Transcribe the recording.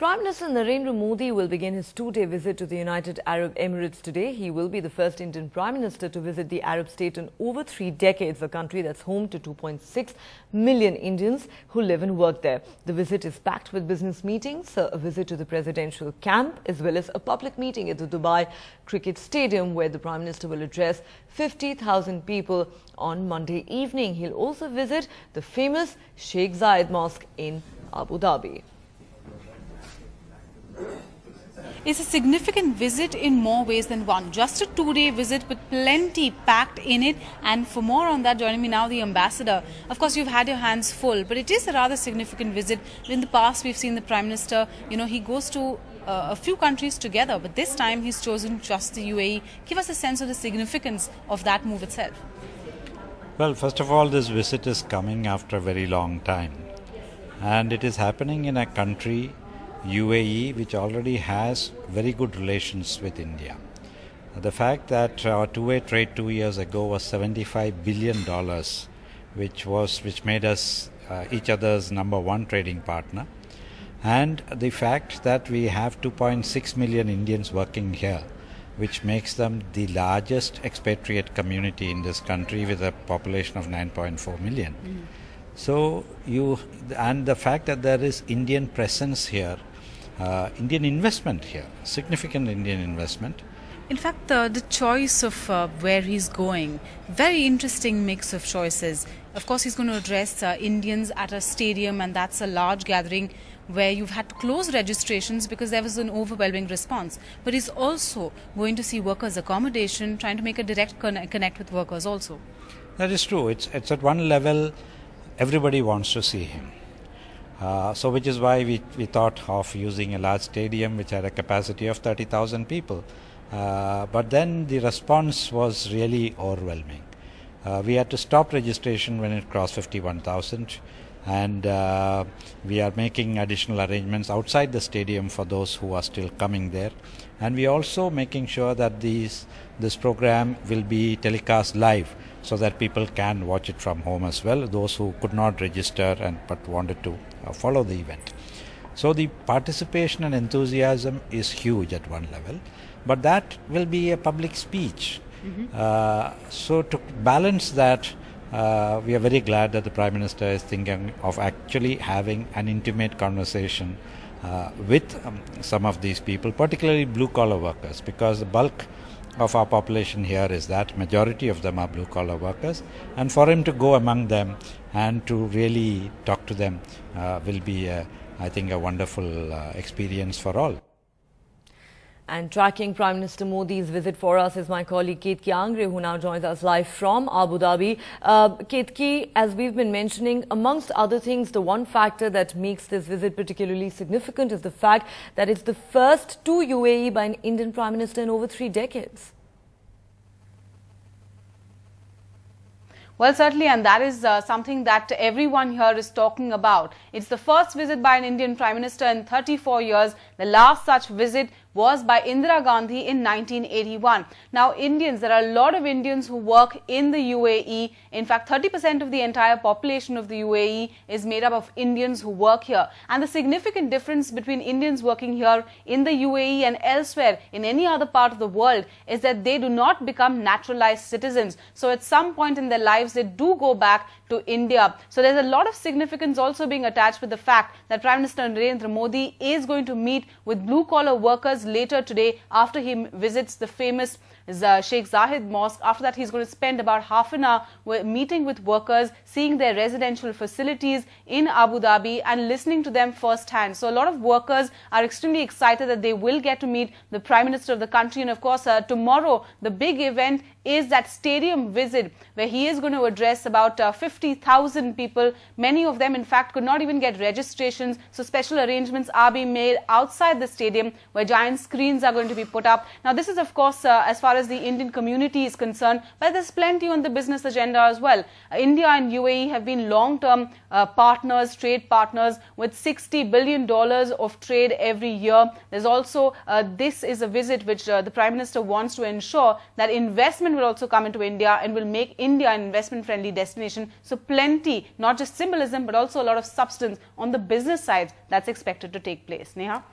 Prime Minister Narendra Modi will begin his two-day visit to the United Arab Emirates today. He will be the first Indian Prime Minister to visit the Arab state in over 3 decades, a country that's home to 2.6 million Indians who live and work there. The visit is packed with business meetings, a visit to the presidential camp, as well as a public meeting at the Dubai Cricket Stadium, where the Prime Minister will address 50,000 people on Monday evening. He'll also visit the famous Sheikh Zayed Mosque in Abu Dhabi. It's a significant visit in more ways than one. Just a two-day visit with plenty packed in it. And for more on that, joining me now, the ambassador. Of course, you've had your hands full, but it is a rather significant visit. In the past, we've seen the Prime Minister, he goes to a few countries together, but this time he's chosen just the UAE. Give us a sense of the significance of that move itself. Well, first of all, this visit is coming after a very long time. And it is happening in a country, UAE, which already has very good relations with India. The fact that our two-way trade 2 years ago was $75 billion, which made us each other's #1 trading partner, and the fact that we have 2.6 million Indians working here, which makes them the largest expatriate community in this country with a population of 9.4 million. So and the fact that there is Indian presence here, Indian investment here, significant Indian investment. In fact, the choice of where he's going, very interesting mix of choices. Of course, he's going to address Indians at a stadium, and that's a large gathering where you've had to close registrations because there was an overwhelming response. But he's also going to see workers' accommodation, trying to make a direct connect with workers also. That is true. It's at one level, everybody wants to see him. So which is why we thought of using a large stadium which had a capacity of 30,000 people. But then the response was really overwhelming. We had to stop registration when it crossed 51,000, and we are making additional arrangements outside the stadium for those who are still coming there. And we are also making sure that this program will be telecast live, so that people can watch it from home as well, those who could not register but wanted to follow the event. So the participation and enthusiasm is huge at one level, but that will be a public speech. So to balance that, we are very glad that the Prime Minister is thinking of actually having an intimate conversation with some of these people, particularly blue-collar workers, because the bulk of our population here is that majority of them are blue-collar workers, and for him to go among them and to really talk to them will be, I think, a wonderful experience for all. And tracking Prime Minister Modi's visit for us is my colleague Ketki Angre, who now joins us live from Abu Dhabi. Ketki, as we've been mentioning, amongst other things, the one factor that makes this visit particularly significant is the fact that it's the first to UAE by an Indian Prime Minister in over 3 decades. Well, certainly, and that is something that everyone here is talking about. It's the first visit by an Indian Prime Minister in 34 years. The last such visit was by Indira Gandhi in 1981. Now, there are a lot of Indians who work in the UAE. In fact, 30% of the entire population of the UAE is made up of Indians who work here. And the significant difference between Indians working here in the UAE and elsewhere in any other part of the world is that they do not become naturalized citizens. So at some point in their lives, they do go back to India. So there's a lot of significance also being attached with the fact that Prime Minister Narendra Modi is going to meet with blue-collar workers later today after he visits the famous Sheikh Zayed Mosque. After that, he's going to spend about half an hour meeting with workers, seeing their residential facilities in Abu Dhabi and listening to them firsthand. So a lot of workers are extremely excited that they will get to meet the Prime Minister of the country. And of course, tomorrow, the big event is that stadium visit where he is going to address about 50,000 people. Many of them, in fact, could not even get registrations. So special arrangements are being made outside the stadium where giant screens are going to be put up. Now, this is, of course, as far as the Indian community is concerned, but there's plenty on the business agenda as well. India and UAE have been long-term partners, trade partners, with $60 billion of trade every year. There's also, this is a visit which the Prime Minister wants to ensure that investment investment will also come into India and will make India an investment-friendly destination. So plenty, not just symbolism, but also a lot of substance on the business side that's expected to take place. Neha?